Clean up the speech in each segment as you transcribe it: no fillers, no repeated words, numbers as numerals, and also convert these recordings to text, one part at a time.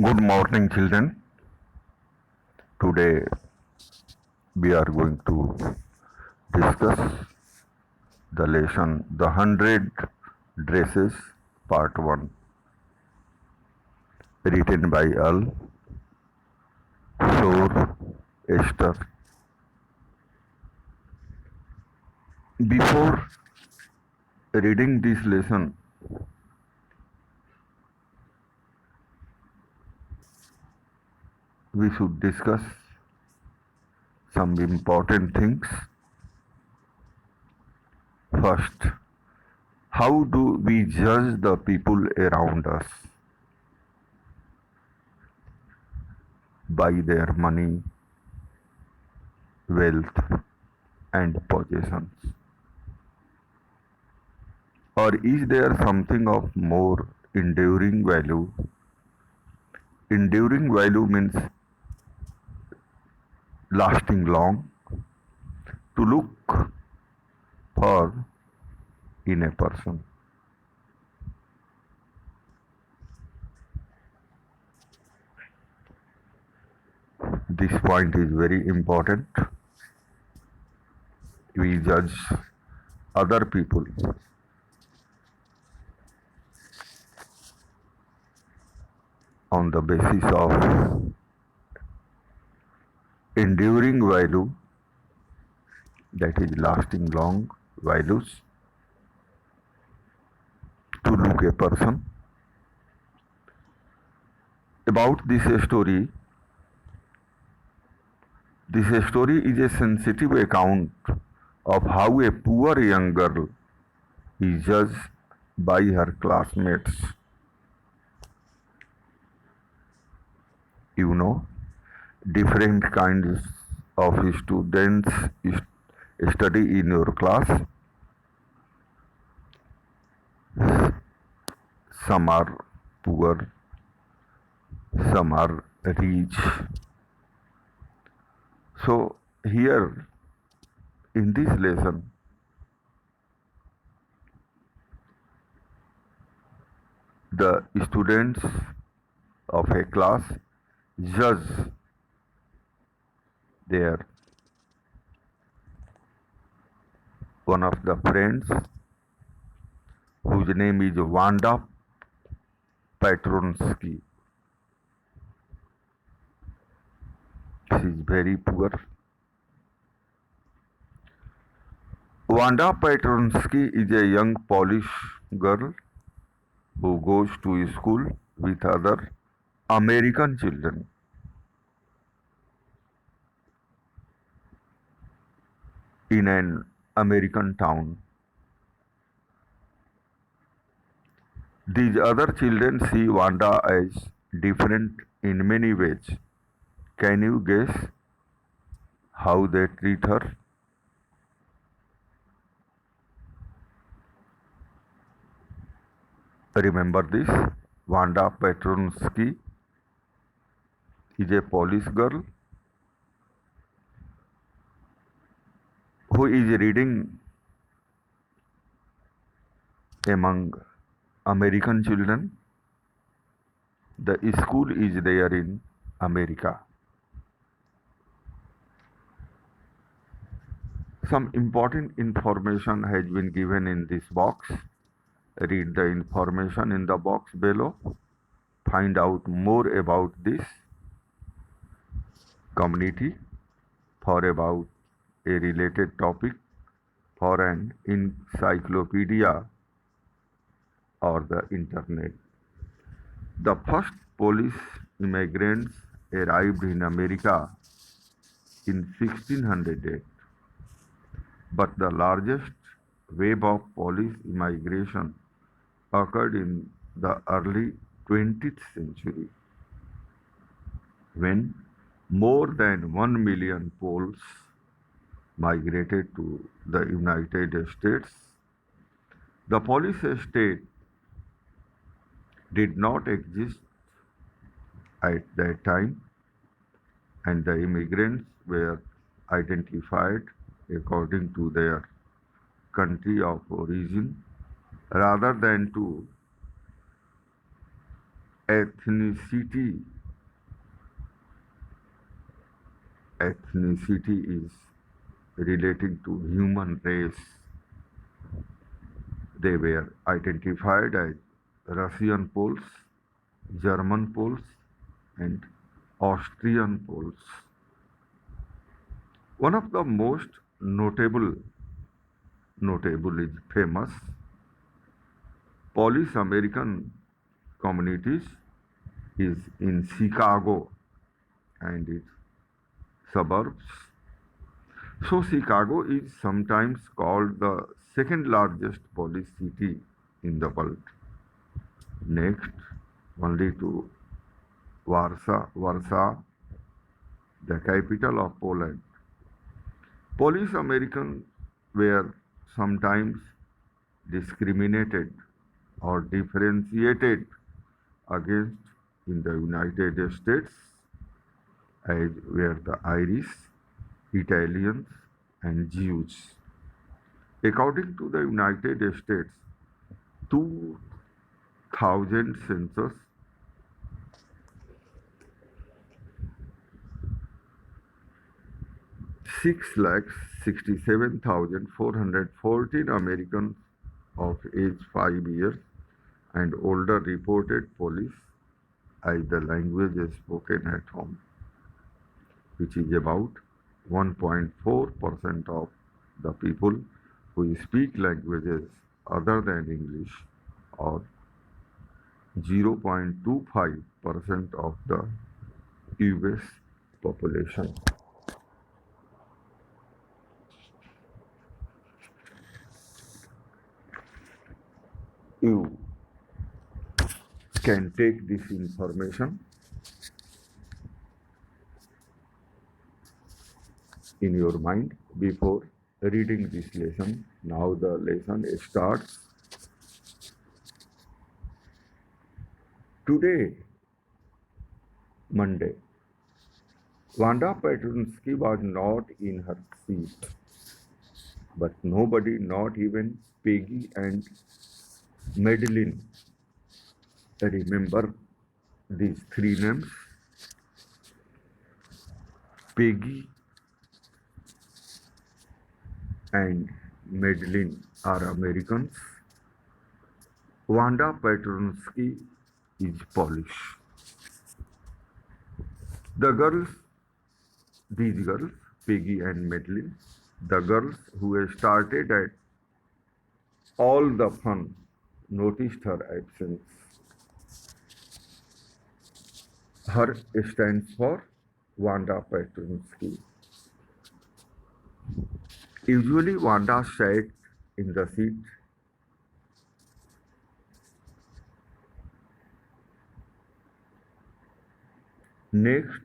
Good morning, children. Today we are going to discuss the lesson The Hundred Dresses, Part 1, written by Al Shore Esther. Before reading this lesson, we should discuss some important things. First, how do we judge the people around us? By their money, wealth, and possessions? Or is there something of more enduring value? Enduring value means lasting long, to look for in a person. This point is very important. We judge other people on the basis of enduring value, that is lasting long values, to look a person. About this story is a sensitive account of how a poor young girl is judged by her classmates. You know, different kinds of students study in your class. Some are poor, some are rich. So, here in this lesson, the students of a class judge their one of the friends whose name is Wanda Petronsky. She is very poor. Wanda Petronsky is a young Polish girl who goes to school with other American children. In an American town. These other children see Wanda as different in many ways. Can you guess how they treat her? Remember this, Wanda Petronsky is a Polish girl who is reading among American children. The school is there in America. Some important information has been given in this box. Read the information in the box below. Find out more about this community for about a related topic for an encyclopedia or the internet. The first Polish immigrants arrived in America in 1608, but the largest wave of Polish immigration occurred in the early 20th century when more than 1 million Poles migrated to the United States. The Polish state did not exist at that time, and the immigrants were identified according to their country of origin rather than to ethnicity. Ethnicity is relating to human race. They were identified as Russian Poles, German Poles, and Austrian Poles. One of the most notable is famous Polish American communities is in Chicago and its suburbs. So Chicago is sometimes called the second largest Polish city in the world, next only to Warsaw, the capital of Poland. Polish Americans were sometimes discriminated or differentiated against in the United States, as were the Irish, Italians, and Jews. According to the United States 2000 census, 6,67,414 Americans of age 5 years and older reported Polish as the language spoken at home, which is about 1.4% of the people who speak languages other than English, or 0.25% of the US population. You can take this information in your mind before reading this lesson. Now the lesson starts. Today, Monday, Wanda Petronsky was not in her seat, but nobody, not even Peggy and Madeline, remember these three names. Peggy and Madeline are Americans. Wanda Petronsky is Polish. These girls, Peggy and Madeline, the girls who started at all the fun, noticed her absence. Her stands for Wanda Petronsky. Usually, Wanda sat in the seat next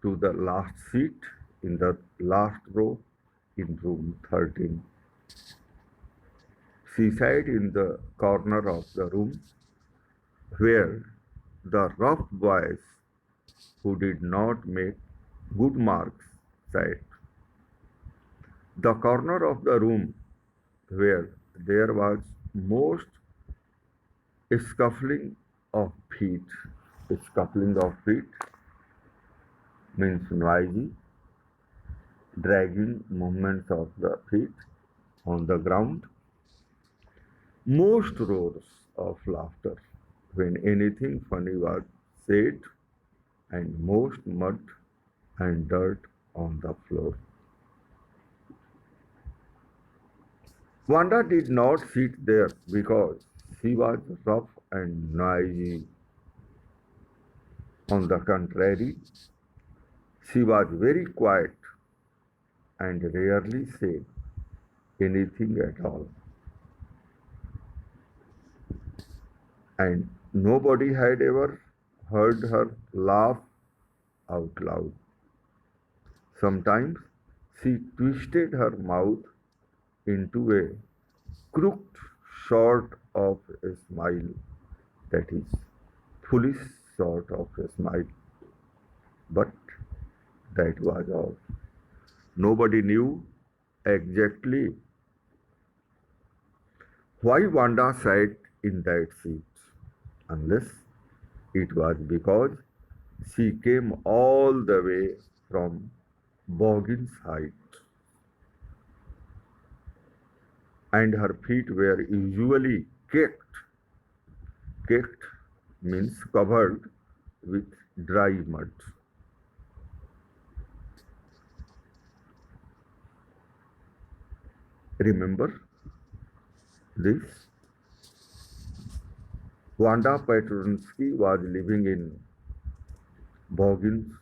to the last seat in the last row in room 13. She sat in the corner of the room where the rough boys who did not make good marks sat. The corner of the room where there was most scuffling of feet. Scuffling of feet means noisy, dragging movements of the feet on the ground. Most roars of laughter when anything funny was said, and most mud and dirt on the floor. Wanda did not sit there because she was rough and noisy. On the contrary, she was very quiet and rarely said anything at all. And nobody had ever heard her laugh out loud. Sometimes she twisted her mouth into a crooked sort of a smile, that is, foolish sort of a smile. But that was all. Nobody knew exactly why Wanda sat in that seat, unless It was because she came all the way from Boggins Height, and her feet were usually caked. Caked means covered with dry mud. Remember this? Wanda Petronsky was living in Boggins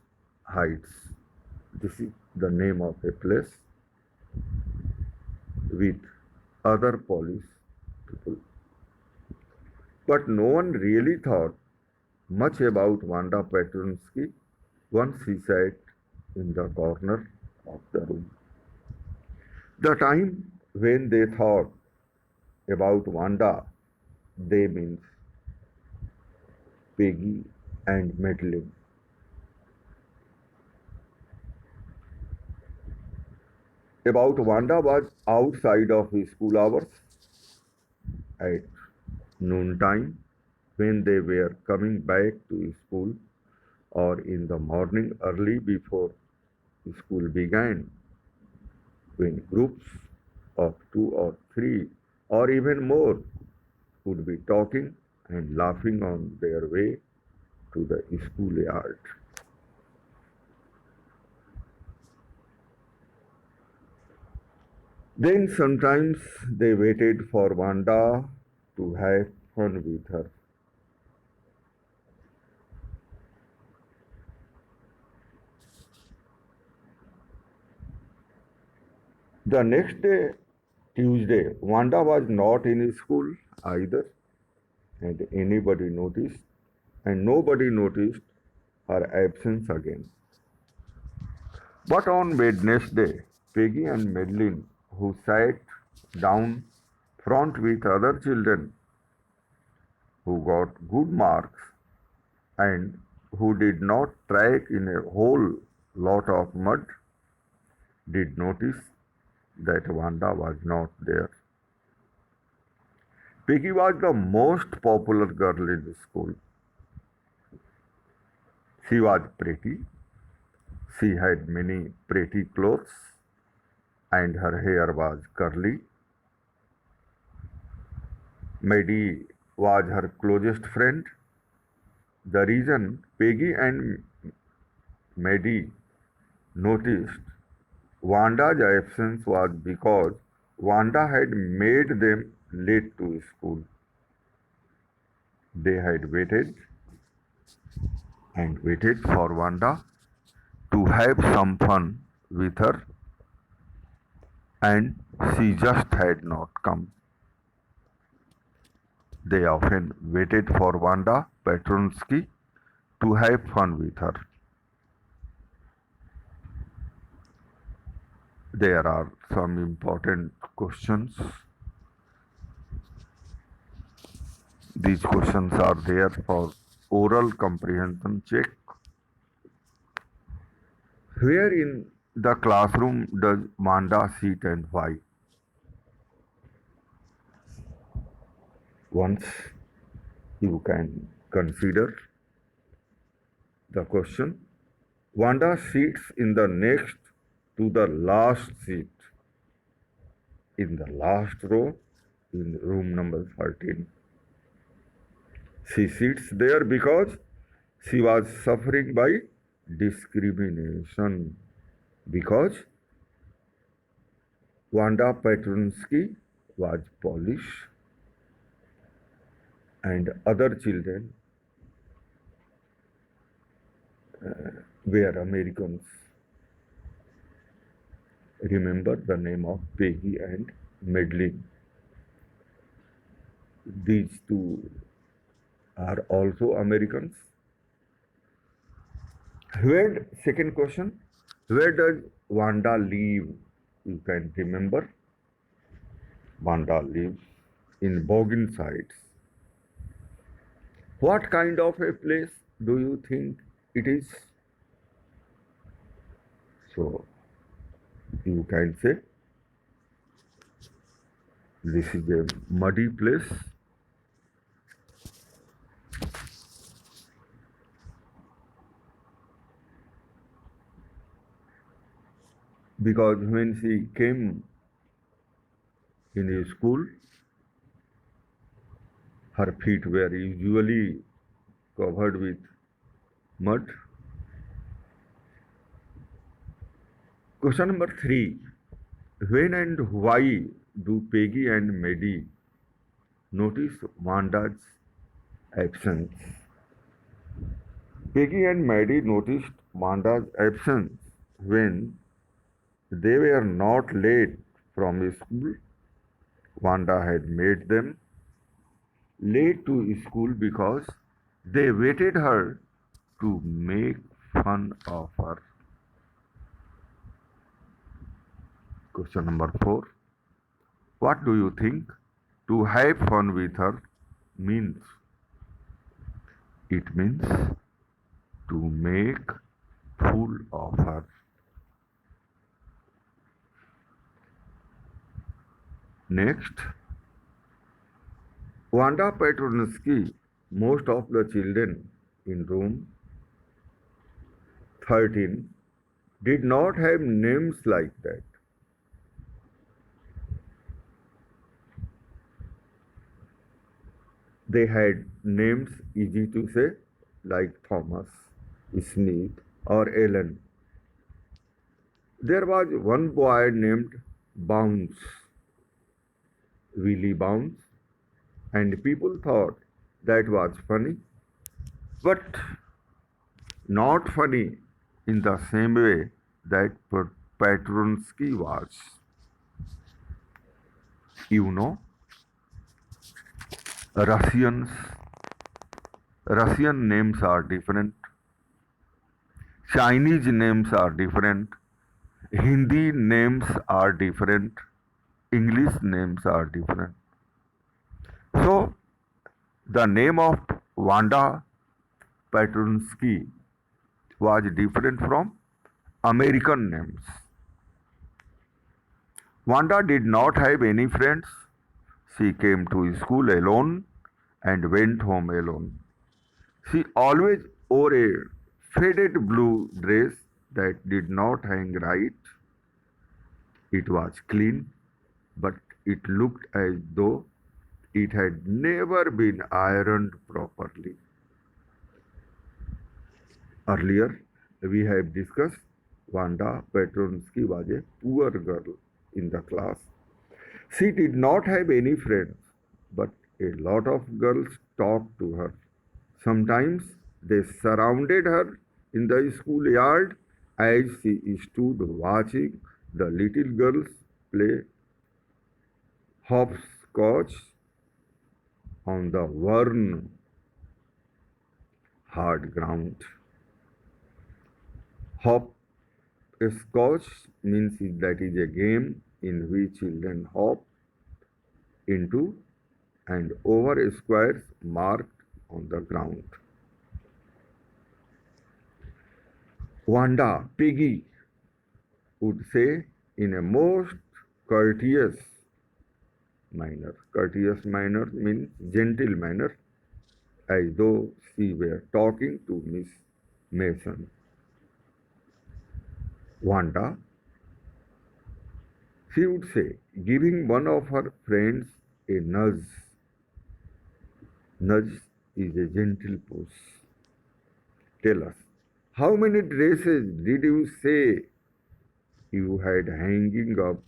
Heights. This is the name of a place with other Polish people. But no one really thought much about Wanda Petronsky once she sat in the corner of the room. The time when they thought about Wanda, they means Peggy and Madeline. About Wanda was outside of school hours at noontime when they were coming back to school or in the morning early before school began, when groups of two or three or even more would be talking and laughing on their way to the schoolyard. Then sometimes they waited for Wanda to have fun with her. The next day, Tuesday, Wanda was not in school either, and anybody noticed, and nobody noticed her absence again. But on Wednesday, Peggy and Madeline, who sat down front with other children who got good marks and who did not track in a whole lot of mud, did notice that Wanda was not there. Peggy was the most popular girl in the school. She was pretty, she had many pretty clothes, and her hair was curly. Maddie was her closest friend. The reason Peggy and Maddie noticed Wanda's absence was because Wanda had made them late to school. They had waited and waited for Wanda to have some fun with her, and she just had not come. They often waited for Wanda Petronsky to have fun with her. There are some important questions. These questions are there for oral comprehension check. Where in the classroom does Wanda sit and why? Once you can consider the question, Wanda sits in the next to the last seat in the last row in room number 13. She sits there because she was suffering by discrimination, because Wanda Petronsky was Polish and other children were Americans. Remember the name of Peggy and Madeline. These two are also Americans. Second question, where does Wanda live? You can remember. Wanda lives in Boggin Heights. What kind of a place do you think it is? So you can say this is a muddy place. because when she came in a school, her feet were usually covered with mud. Question number 3. When and why do Peggy and Maddie notice Wanda's absence? Peggy and Maddie noticed Wanda's absence when they were not late from school. Wanda had made them late to school because they waited her to make fun of her. Question number 4. What do you think to have fun with her means? It means to make fool of her. Next, Wanda Petronsky, most of the children in room 13 did not have names like that. They had names easy to say, like Thomas, Smith, or Ellen. There was one boy named Bounce, Willie Bounce, and people thought that was funny, but not funny in the same way that Petronsky was. You know, Russians, Russian names are different, Chinese names are different, Hindi names are different, English names are different. So, the name of Wanda Petronsky was different from American names. Wanda did not have any friends. She came to school alone and went home alone. She always wore a faded blue dress that did not hang right. It was clean, but it looked as though it had never been ironed properly. Earlier, we have discussed Wanda Petronsky was a poor girl in the class. She did not have any friends, but a lot of girls talked to her. Sometimes they surrounded her in the schoolyard as she stood watching the little girls play hopscotch on the worn hard ground. Hopscotch means that is a game in which children hop into and over squares marked on the ground. Wanda, Piggy would say in a most courteous manner. Courteous manner means gentle manner, as though she were talking to Miss Mason. Wanda, she would say, giving one of her friends a nudge. Nudge is a gentle push. Tell us, how many dresses did you say you had hanging up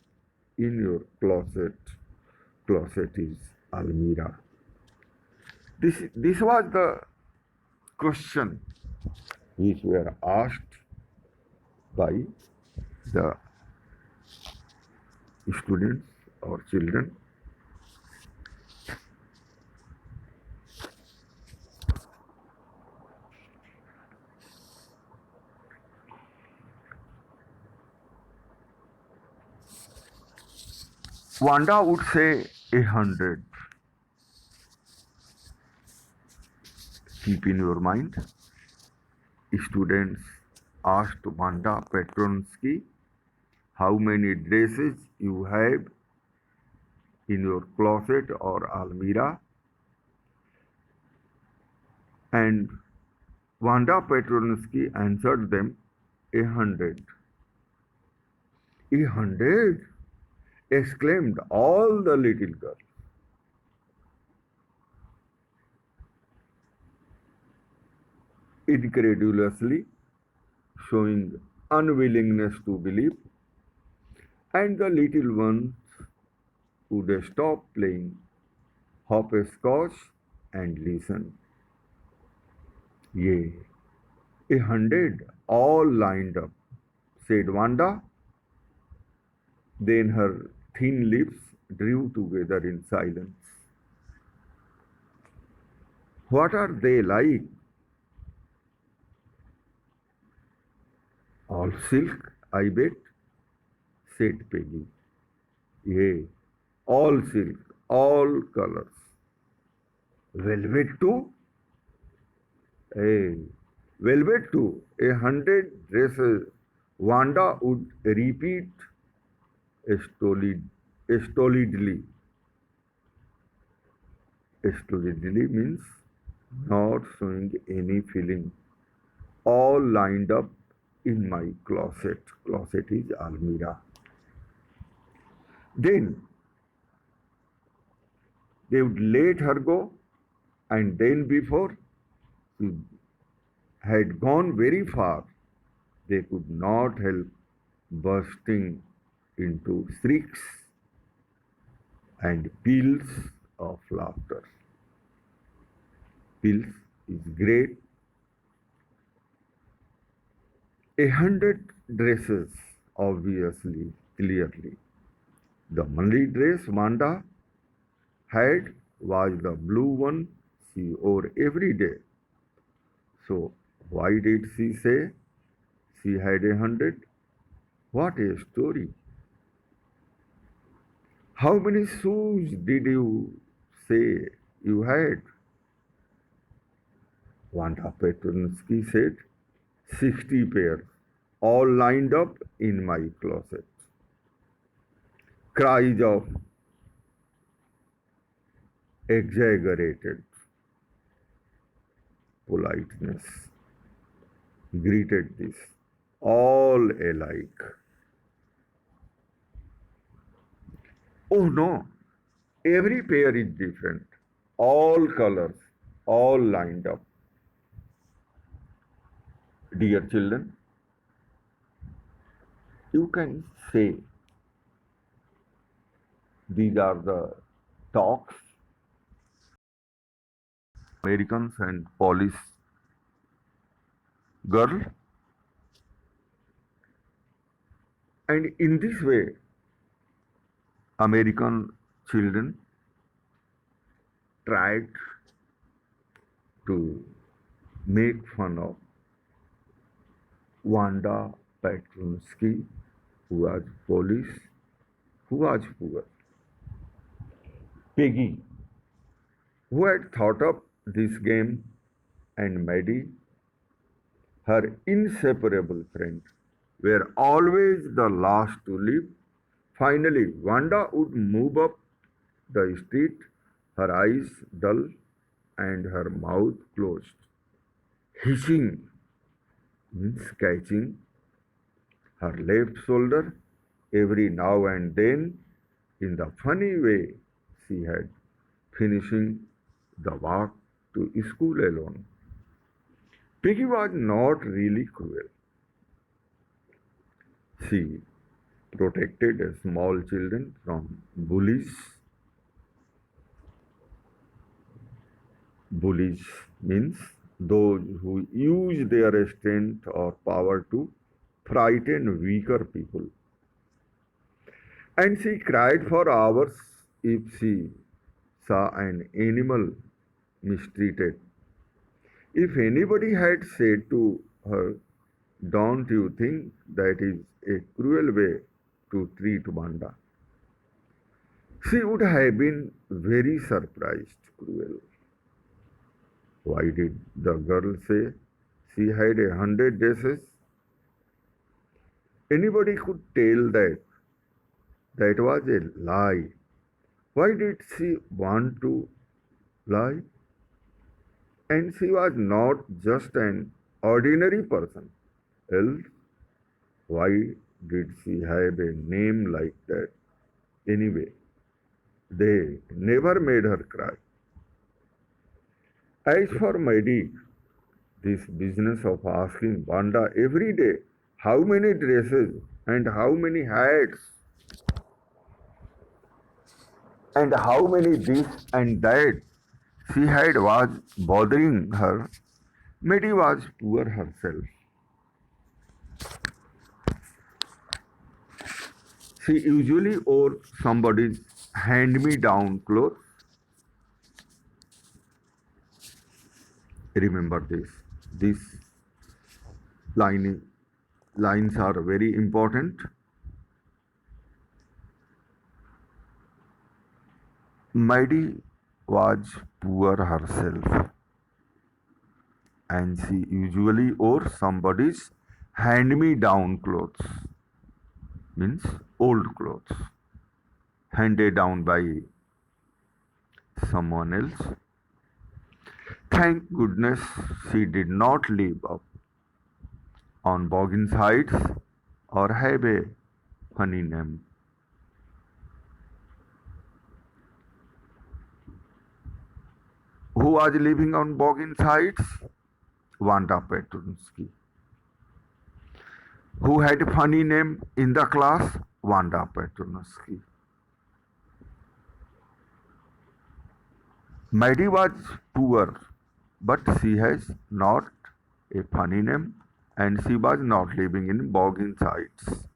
in your closet? Closet is Almira. This was the question which were asked by the students or children. Wanda would say 100. Keep in your mind. Students asked Wanda Petronsky how many dresses you have in your closet or almirah, and Wanda Petronsky answered them 100. 100! Exclaimed all the little girls. Incredulously, showing unwillingness to believe, and the little ones would stop playing hopscotch and listen. Yea, 100 all lined up, said Wanda. Then her thin lips drew together in silence. What are they like? All silk, I bet, said Peggy. Yea, all silk, all colors. Velvet too? Hey, velvet too. 100 dresses. Wanda would repeat stolid, stolidly. Stolidly means not showing any feeling. All lined up in my closet. Closet is almirah. Then they would let her go, and then before she had gone very far, they could not help bursting into shrieks and peals of laughter. Peals is great. 100 dresses, obviously, clearly. The only dress Wanda had was the blue one she wore every day. So, why did she say she had 100? What a story! How many shoes did you say you had? Wanda Petronsky said, 60 pairs, all lined up in my closet. Cries of exaggerated politeness greeted this, all alike. Oh no, every pair is different, all colors, all lined up. Dear children, you can say these are the talks Americans and Polish girl, and in this way, American children tried to make fun of Wanda Petronsky, who was Polish, who was poor. Peggy, who had thought up this game, and Maddie, her inseparable friend, were always the last to leave. Finally, Wanda would move up the street, her eyes dull and her mouth closed. Hissing means catching her left shoulder every now and then in the funny way she had finishing the walk to school alone. Piggy was not really cruel. She protected small children from bullies. Bullies means those who use their strength or power to frighten weaker people. And she cried for hours if she saw an animal mistreated. If anybody had said to her, "Don't you think that is a cruel way to treat Wanda?" she would have been very surprised. Cruel. Why did the girl say she had 100 dresses? Anybody could tell that that was a lie. Why did she want to lie? And she was not just an ordinary person. Else, why did she have a name like that? Anyway, they never made her cry. As for Maddie, this business of asking Wanda every day how many dresses and how many hats and how many this and that she had was bothering her. Maddie was poor herself. She usually wore somebody's hand-me-down clothes. Remember this. These line, lines are very important. Maddie was poor herself and she usually wore somebody's hand-me-down clothes, means old clothes, handed down by someone else. Thank goodness she did not live up on Boggins Heights or have a funny name. Who was living on Boggins Heights? Wanda Petronsky. Who had a funny name in the class? Wanda Petronsky. Maddie was poor, but she has not a funny name and she was not living in Boggins Heights.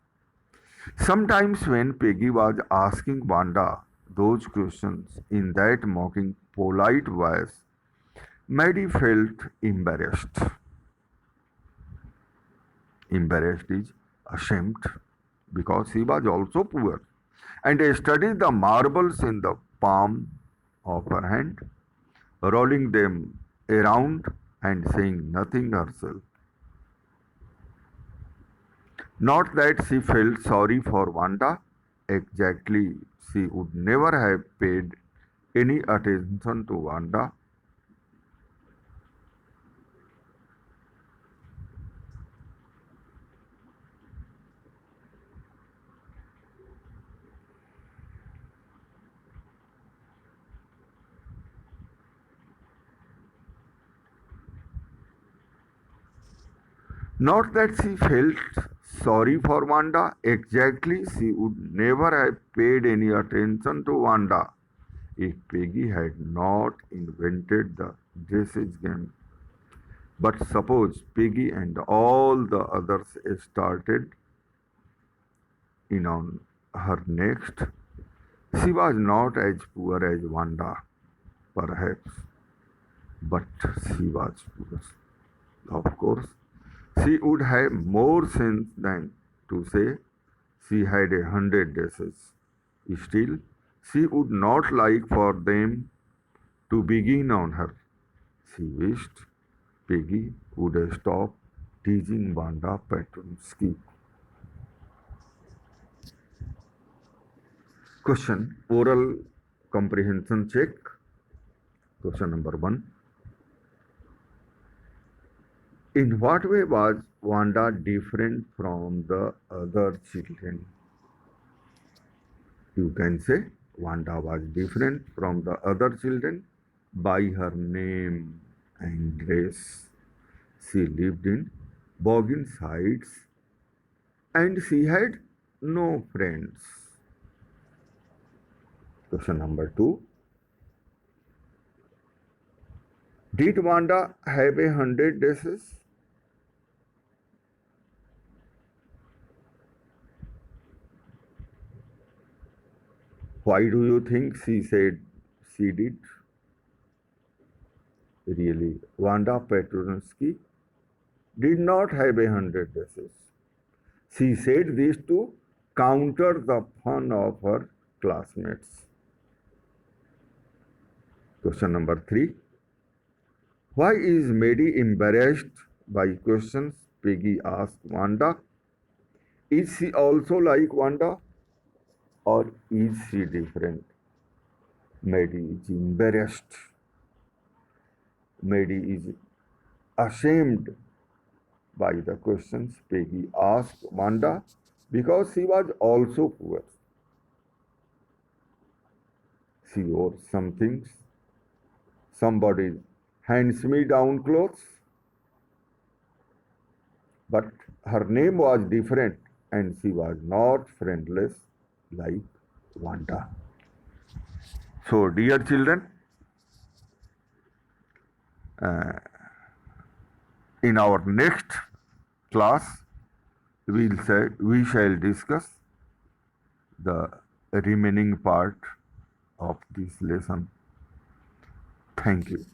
Sometimes when Peggy was asking Wanda those questions in that mocking, polite voice, Maddie felt embarrassed. Embarrassed is ashamed because he was also poor and studied the marbles in the palm of her hand, rolling them around and saying nothing herself. Not that she felt sorry for Wanda, exactly, she would never have paid any attention to Wanda. Not that she felt sorry for Wanda, exactly, she would never have paid any attention to Wanda if Peggy had not invented the dresses game. But suppose Peggy and all the others started in on her next. She was not as poor as Wanda, perhaps, but she was poor. Of course, she would have more sense than to say she had 100 dresses. Still, she would not like for them to begin on her. She wished Peggy would stop teasing Wanda Petronsky. Question Oral comprehension check. Question number one. In what way was Wanda different from the other children? You can say Wanda was different from the other children by her name and dress. She lived in Boggins Heights and she had no friends. Question number two. Did Wanda have 100 dresses? Why do you think she said she did? Really, Wanda Petronsky did not have 100 dresses. She said this to counter the fun of her classmates. Question number three. Why is Maddie embarrassed by questions Peggy asked Wanda? Is she also like Wanda or is she different? Maddie is embarrassed. Maddie is ashamed by the questions Peggy asked Wanda. because she was also poor. She wore some things, somebody's hands me down clothes, but her name was different and she was not friendless like Wanda. So, dear children, in our next class, we shall discuss the remaining part of this lesson. Thank you.